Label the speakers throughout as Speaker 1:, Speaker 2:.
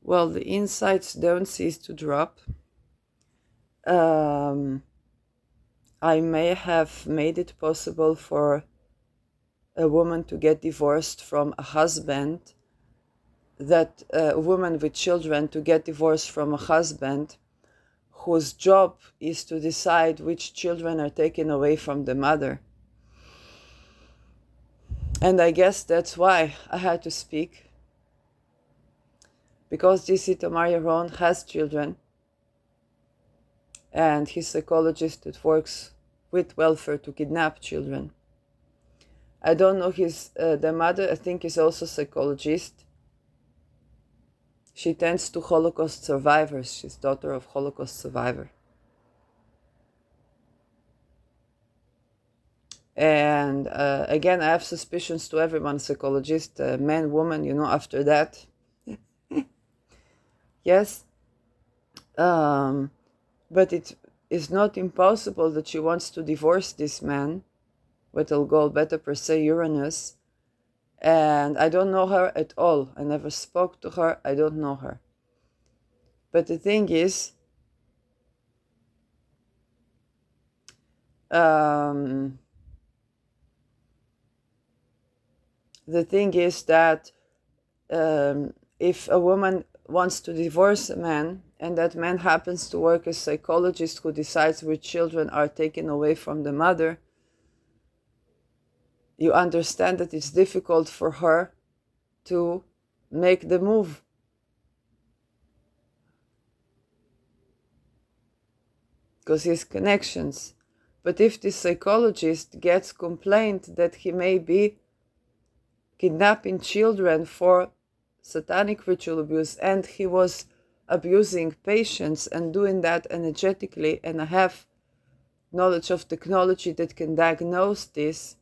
Speaker 1: Well, the insights don't cease to drop. I may have made it possible for a woman to get divorced from a husband, that a woman with children to get divorced from a husband whose job is to decide which children are taken away from the mother. And I guess that's why I had to speak, because this itamar yaron has children, and he's a psychologist that works with welfare to kidnap children. I don't know the mother, I think, is also a psychologist. She tends to Holocaust survivors. She's daughter of Holocaust survivor. And again, I have suspicions to everyone, psychologist, man, woman, after that. Yes. But it is not impossible that she wants to divorce this man, with Elgol Beta per se Uranus. And I don't know her at all. I never spoke to her. I don't know her. But the thing is, that if a woman wants to divorce a man, and that man happens to work as a psychologist who decides which children are taken away from the mother, you understand that it's difficult for her to make the move. Because he has connections. But if the psychologist gets complaint that he may be kidnapping children for satanic ritual abuse, and he was abusing patients and doing that energetically, and I have knowledge of technology that can diagnose this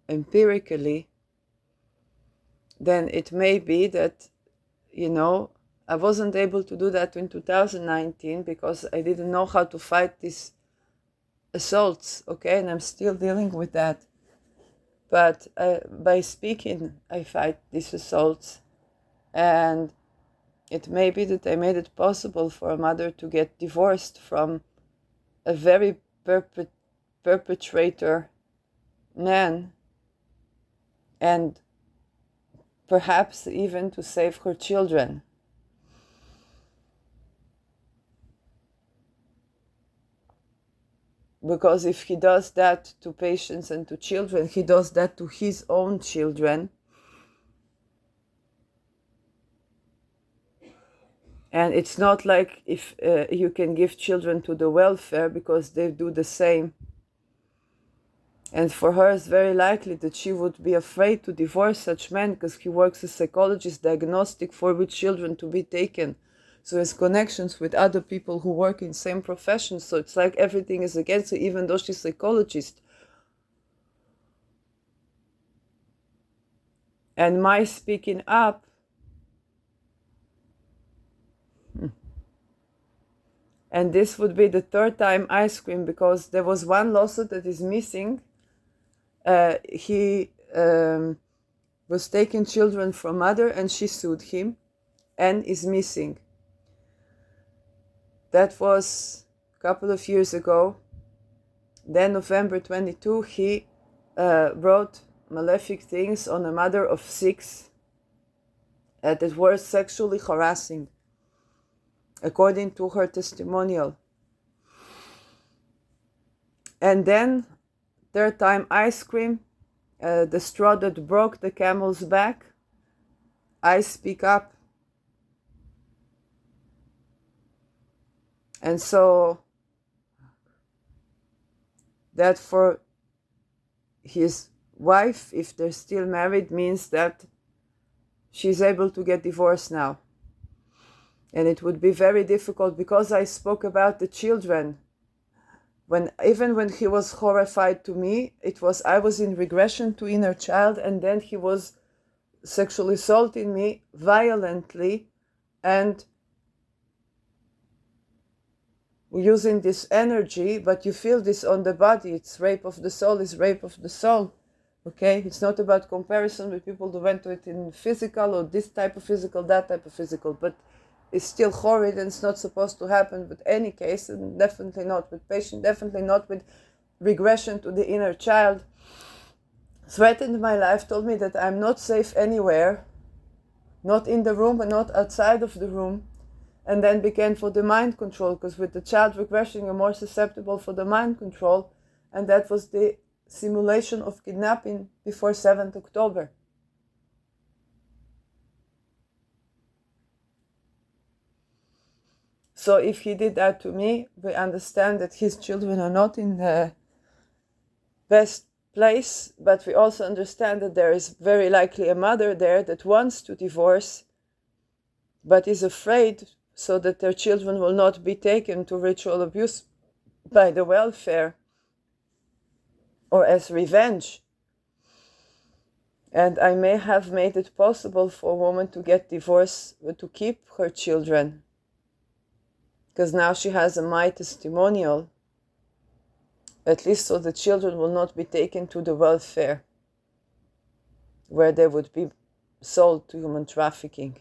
Speaker 1: empirically, then it may be that, I wasn't able to do that in 2019 because I didn't know how to fight these assaults, okay? And I'm still dealing with that. But by speaking, I fight these assaults. And it may be that I made it possible for a mother to get divorced from a very perpetrator man, and perhaps even to save her children. Because if he does that to patients and to children, he does that to his own children. And it's not like if you can give children to the welfare, because they do the same. And for her, it's very likely that she would be afraid to divorce such men, because he works as a psychologist, diagnostic for which children to be taken. So he has connections with other people who work in same profession. So it's like everything is against her, even though she's a psychologist. And my speaking up and this would be the third time I scream, because there was one lawsuit that is missing. He was taking children from mother, and she sued him, and is missing. That was a couple of years ago. Then November 22, he wrote malefic things on a mother of 6 that were sexually harassing, according to her testimonial. And then, third time I scream, the straw that broke the camel's back, I speak up. And so, that for his wife, if they're still married, means that she's able to get divorced now. And it would be very difficult, because I spoke about the children. Even when he was horrified to me, I was in regression to inner child, and then he was sexually assaulting me violently and using this energy, but you feel this on the body. It's rape of the soul, is rape of the soul. Okay? It's not about comparison with people who went to it in physical, or this type of physical, that type of physical, but is still horrid and it's not supposed to happen with any case, and definitely not with patient, definitely not with regression to the inner child, threatened my life, told me that I'm not safe anywhere, not in the room and not outside of the room, and then began for the mind control, because with the child regression you're more susceptible for the mind control, and that was the simulation of kidnapping before 7th October. So if he did that to me, we understand that his children are not in the best place, but we also understand that there is very likely a mother there that wants to divorce, but is afraid so that their children will not be taken to ritual abuse by the welfare or as revenge. And I may have made it possible for a woman to get divorced, to keep her children, because now she has a my testimonial, at least so the children will not be taken to the welfare, where they would be sold to human trafficking.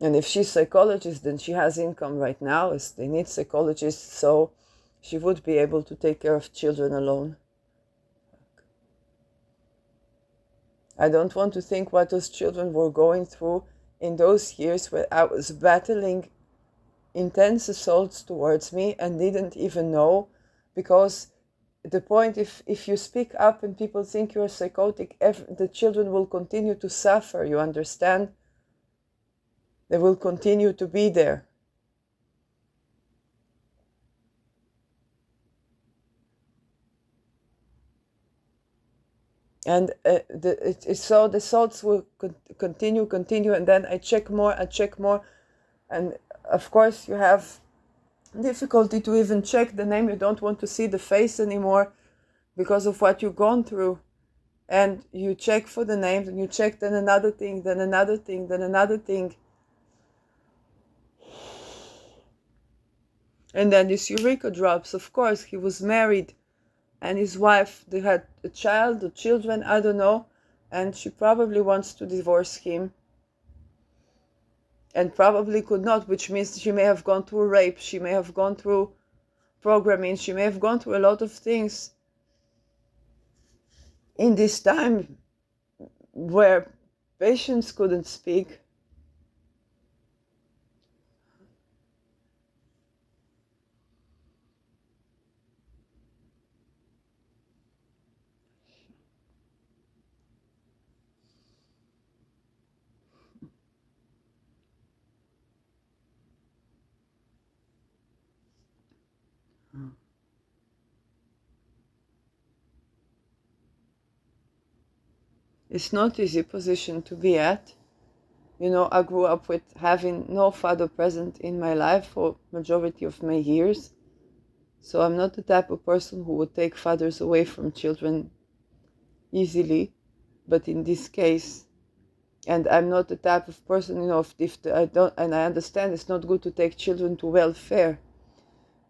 Speaker 1: And if she's a psychologist, then she has income right now, as they need psychologists, so she would be able to take care of children alone. I don't want to think what those children were going through in those years where I was battling intense assaults towards me and didn't even know, because the point, if you speak up and people think you're psychotic, the children will continue to suffer, you understand? They will continue to be there. And so the assaults will continue, and then I check more, and of course you have difficulty to even check the name. You don't want to see the face anymore because of what you've gone through, and you check for the names, and you check, then another thing, then another thing, then another thing, and then this eureka drops. Of course, he was married, and his wife, they had a child or children, I don't know, and she probably wants to divorce him, and probably could not, which means she may have gone through rape, she may have gone through programming, she may have gone through a lot of things in this time where patients couldn't speak. It's not easy position to be at. You know, I grew up with having no father present in my life for majority of my years. So I'm not the type of person who would take fathers away from children easily. But in this case, and I'm not the type of person, you know, I understand it's not good to take children to welfare.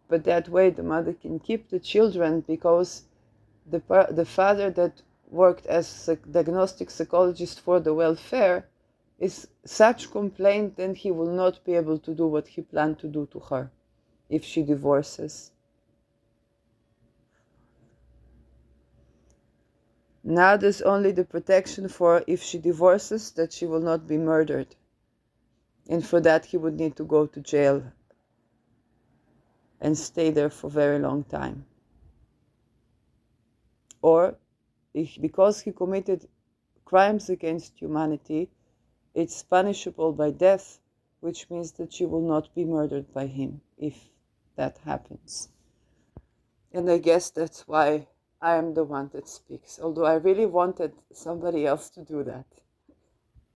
Speaker 1: But that way the mother can keep the children, because the father that worked as a diagnostic psychologist for the welfare is such complaint, then he will not be able to do what he planned to do to her if she divorces. Now there's only the protection for if she divorces, that she will not be murdered. And for that he would need to go to jail and stay there for a very long time. Or because he committed crimes against humanity, it's punishable by death, which means that she will not be murdered by him if that happens. And I guess that's why I am the one that speaks, although I really wanted somebody else to do that.